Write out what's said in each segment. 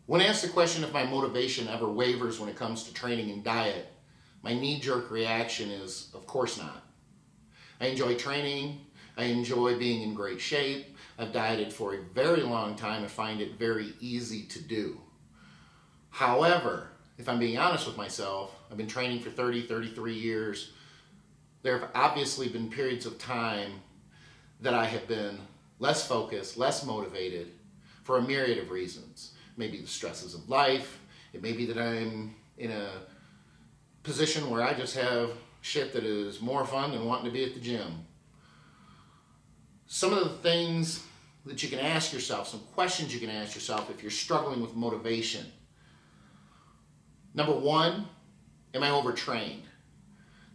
When asked the question if my motivation ever wavers when it comes to training and diet, my knee-jerk reaction is, of course not. I enjoy training. I enjoy being in great shape. I've dieted for a very long time and find it very easy to do. However, if I'm being honest with myself, I've been training for 33 years. There have obviously been periods of time that I have been less focused, less motivated for a myriad of reasons. Maybe the stresses of life. It may be that I'm in a position where I just have shit that is more fun than wanting to be at the gym. Some of the things that you can ask yourself, some questions you can ask yourself if you're struggling with motivation. Number one, am I overtrained?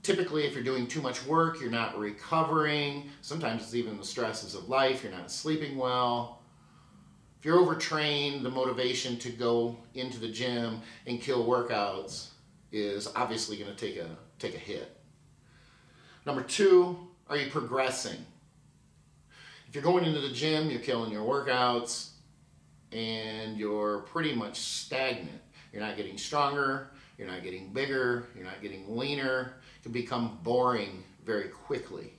Typically, if you're doing too much work, you're not recovering. Sometimes it's even the stresses of life. You're not sleeping well. If you're overtrained, the motivation to go into the gym and kill workouts is obviously going to take a hit. Number two, are you progressing? If you're going into the gym, you're killing your workouts, and you're pretty much stagnant. You're not getting stronger, you're not getting bigger, you're not getting leaner. It can become boring very quickly.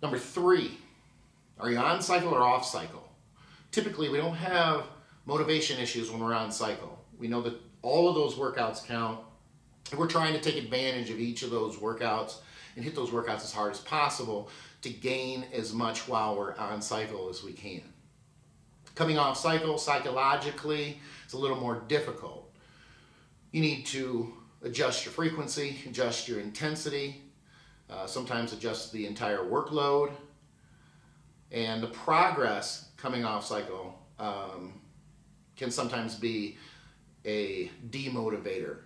Number three, are you on cycle or off cycle? Typically, we don't have motivation issues when we're on cycle. We know that all of those workouts count. And we're trying to take advantage of each of those workouts and hit those workouts as hard as possible to gain as much while we're on cycle as we can. Coming off cycle, psychologically, it's a little more difficult. You need to adjust your frequency, adjust your intensity, sometimes adjust the entire workload. And the progress coming off cycle can sometimes be a demotivator.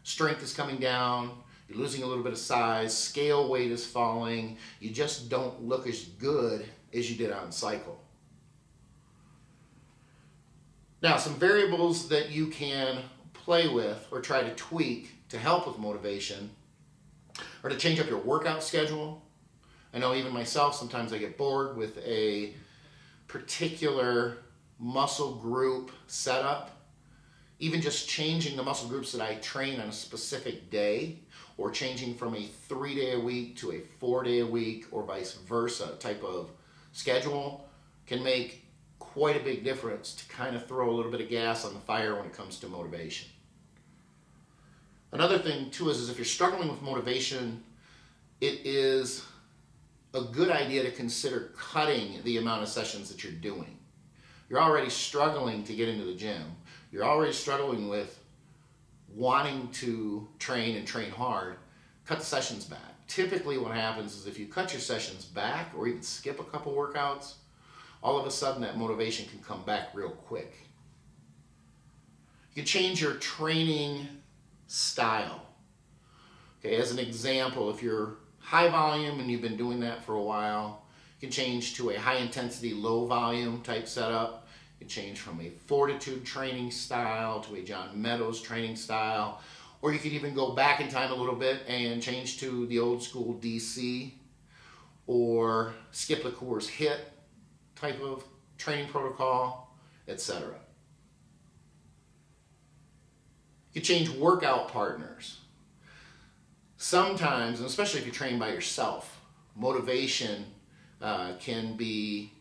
Strength is coming down, you're losing a little bit of size, scale weight is falling, you just don't look as good as you did on cycle. Now, some variables that you can play with or try to tweak to help with motivation are to change up your workout schedule. I know even myself, sometimes I get bored with a particular muscle group setup. Even just changing the muscle groups that I train on a specific day, or changing from a 3-day-a-week to a 4-day-a-week or vice versa type of schedule can make quite a big difference to kind of throw a little bit of gas on the fire when it comes to motivation. Another thing too is if you're struggling with motivation, it is a good idea to consider cutting the amount of sessions that you're doing. You're already struggling to get into the gym. You're already struggling with wanting to train and train hard. Cut the sessions back. Typically what happens is if you cut your sessions back or even skip a couple workouts, all of a sudden that motivation can come back real quick. You can change your training style. Okay, as an example, if you're high volume and you've been doing that for a while, you can change to a high intensity, low volume type setup. You can change from a fortitude training style to a John Meadows training style, or you could even go back in time a little bit and change to the old school DC or Skip the Course HIIT type of training protocol, etc. You change workout partners. Sometimes, and especially if you train by yourself, motivation can be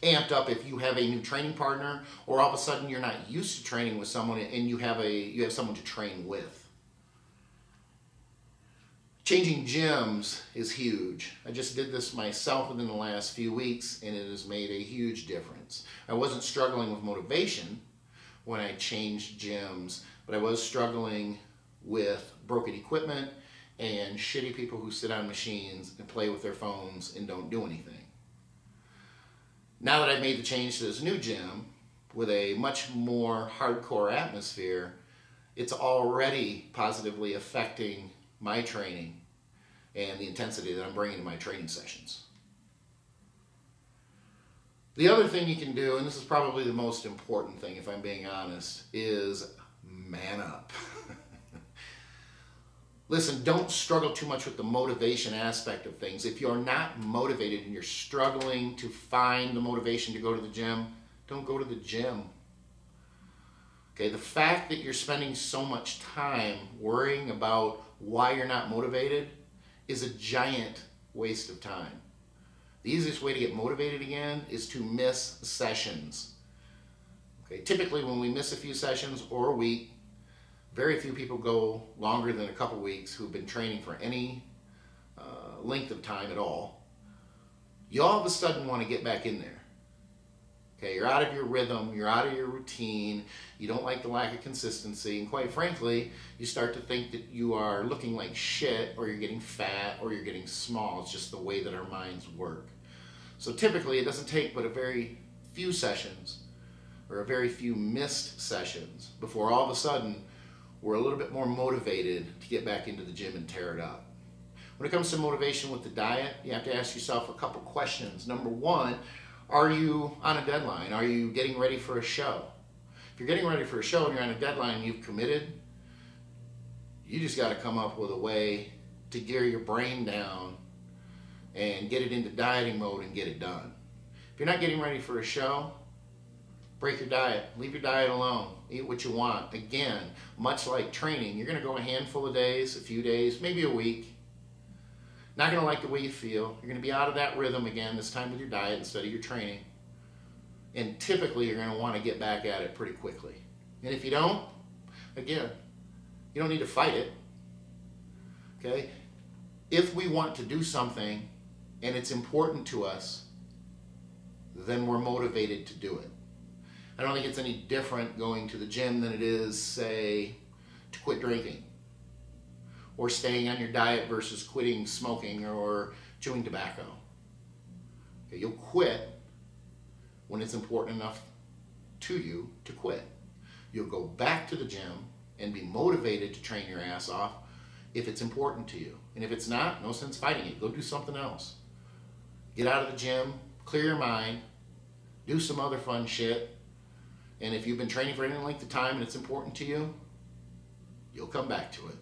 amped up if you have a new training partner, or all of a sudden you're not used to training with someone and you have someone to train with. Changing gyms is huge. I just did this myself within the last few weeks and it has made a huge difference. I wasn't struggling with motivation when I changed gyms, but I was struggling with broken equipment and shitty people who sit on machines and play with their phones and don't do anything. Now that I've made the change to this new gym with a much more hardcore atmosphere, it's already positively affecting my training and the intensity that I'm bringing to my training sessions. The other thing you can do, and this is probably the most important thing if I'm being honest, is man up. Listen, don't struggle too much with the motivation aspect of things. If you're not motivated and you're struggling to find the motivation to go to the gym, don't go to the gym. Okay, the fact that you're spending so much time worrying about why you're not motivated is a giant waste of time. The easiest way to get motivated again is to miss sessions. Okay, typically when we miss a few sessions or a week, very few people go longer than a couple weeks who've been training for any length of time at all. You all of a sudden want to get back in there. Okay, you're out of your rhythm, you're out of your routine, you don't like the lack of consistency, and quite frankly, you start to think that you are looking like shit, or you're getting fat, or you're getting small. It's just the way that our minds work. So typically it doesn't take but a very few sessions, or a very few missed sessions, before all of a sudden we're a little bit more motivated to get back into the gym and tear it up. When it comes to motivation with the diet, you have to ask yourself a couple questions. Number one, are you on a deadline? Are you getting ready for a show? If you're getting ready for a show and you're on a deadline and you've committed, you just got to come up with a way to gear your brain down and get it into dieting mode and get it done. If you're not getting ready for a show, break your diet. Leave your diet alone. Eat what you want. Again, much like training, you're going to go a handful of days, a few days, maybe a week. Not going to like the way you feel. You're going to be out of that rhythm again, this time with your diet instead of your training. And typically you're going to want to get back at it pretty quickly. And if you don't, again, you don't need to fight it. Okay? If we want to do something and it's important to us, then we're motivated to do it. I don't think it's any different going to the gym than it is, say, to quit drinking, or staying on your diet versus quitting smoking or chewing tobacco. Okay, you'll quit when it's important enough to you to quit. You'll go back to the gym and be motivated to train your ass off if it's important to you. And if it's not, no sense fighting it. Go do something else. Get out of the gym, clear your mind, do some other fun shit. And if you've been training for any length of time and it's important to you, you'll come back to it.